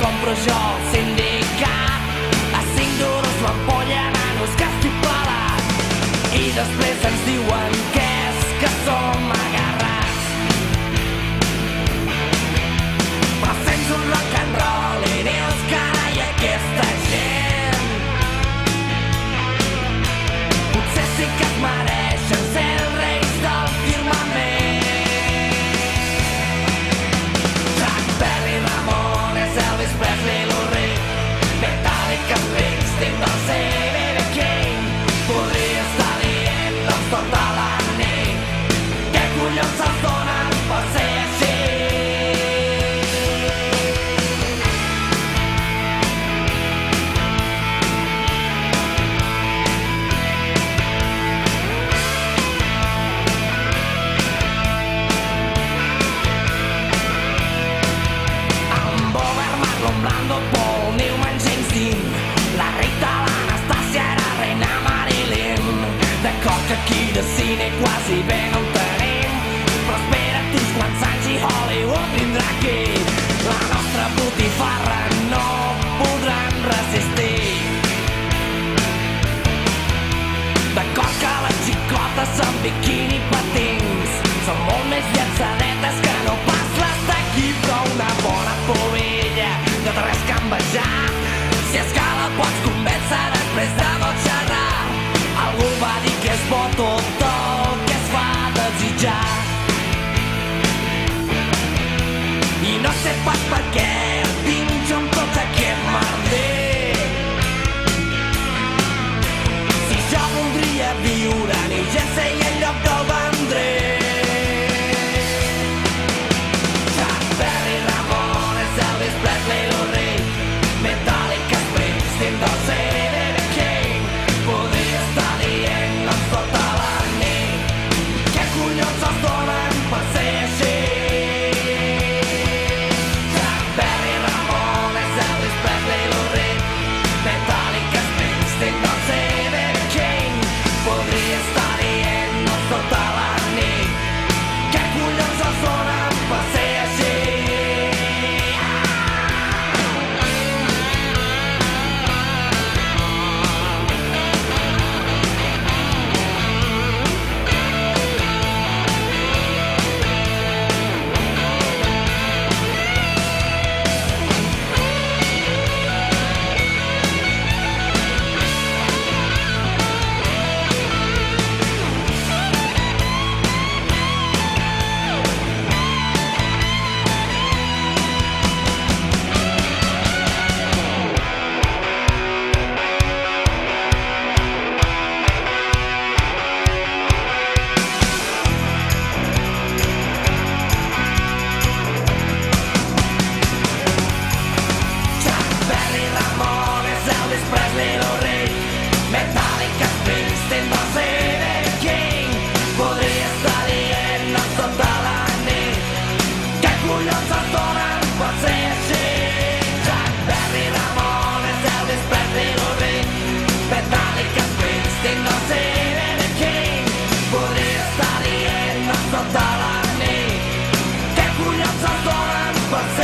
compro jo al sindicat. A 5 duros l'ampolla, nanos, que estic pelat. I després ens diuen que és que som agarrats. Però sents un rock and roll i dius, carai, aquesta gent potser sí que es mereixen ser els reis del firmament. Chuck Berry, Ramones, Elvis Presley, Lou Reed, Metallica, Springsteen, Dorsey, B.B. King. Podria estar dient-nos tota la nit què collons els donen per ser així. Amb Bober, Marlon Brando, Paul Newman, James Dean, la Rita, l'Anastàcia era reina Marilyn. D'acord que aquí de cine quasi bé no en tenim, però espera't uns quants anys i Hollywood vindrà aquí. La nostra botifarra no podran resistir. D'acord que les xicotes amb biquini patins són molt més llançadetes que no pas les d'aquí, però una bona pobilla no té res que envejar. Si és que la pots convèncer després de tot xerrar. Algú va dir que és bo tot el que es fa desitjar. I no sé pas per què tinc jo amb tot aquest merder. Si jo voldria viure a New Jersey en lloc del Vendrell. Chuck Berry, Ramones, Elvis Presley, Lou Reed, Metallica, Springsteen, Dorsey, B.B. King. Podria estar dient-nos tota la nit què collons els donen per ser així. Chuck Berry, Ramones, Elvis Presley, Lou Reed, Metallica, Springsteen, Dorsey, B.B. King. Podria estar dient-nos tota la nit què collons els donen per ser així. Chuck Berry, Ramones, Elvis Presley, Lou Reed, Metallica, Springsteen, Dorsey, B.B. King. Podria estar dient-nos tota la nit què collons els donen per ser així. Chuck Berry, Ramones, Elvis Presley, Lou Reed, Metallica, Springsteen, Dorsey, B.B. King. Podria estar dient-nos tota la nit què collons els donen per ser